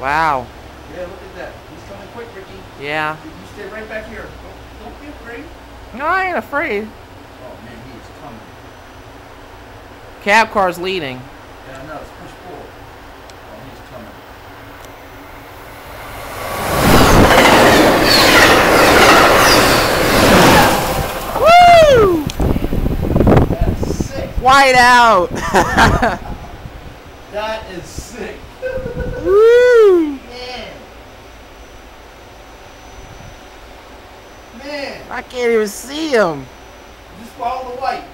Wow. Yeah, look at that. He's coming quick, Ricky. Yeah. You stay right back here. Don't be afraid. No, I ain't afraid. Oh man, he is coming. Cab car's leading. Yeah, I know. It's push pull. Oh, he's coming. Woo! That's sick. White out. That is sick. Woo! Man, I can't even see him. just follow the white.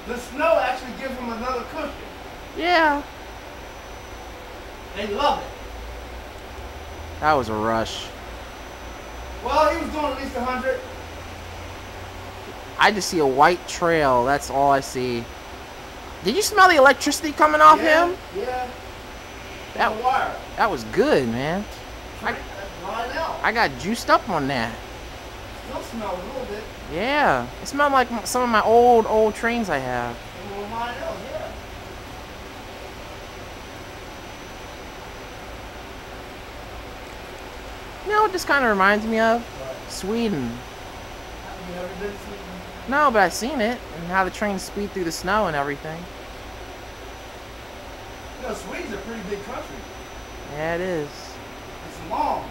The snow actually gives them another cushion. Yeah. They love it. That was a rush. Well, he was doing at least 100. I just see a white trail. That's all I see. Did you smell the electricity coming off him? Yeah. That wire. That was good, man. I got juiced up on that. Still smells a little bit. Yeah, it smelled like some of my old trains I have. Well, mine else, yeah. You know what this kind of reminds me of? What? Sweden. Have you ever been to Sweden? No, but I've seen it and how the trains speed through the snow and everything. You know, Sweden's a pretty big country. Yeah, it is. It's long.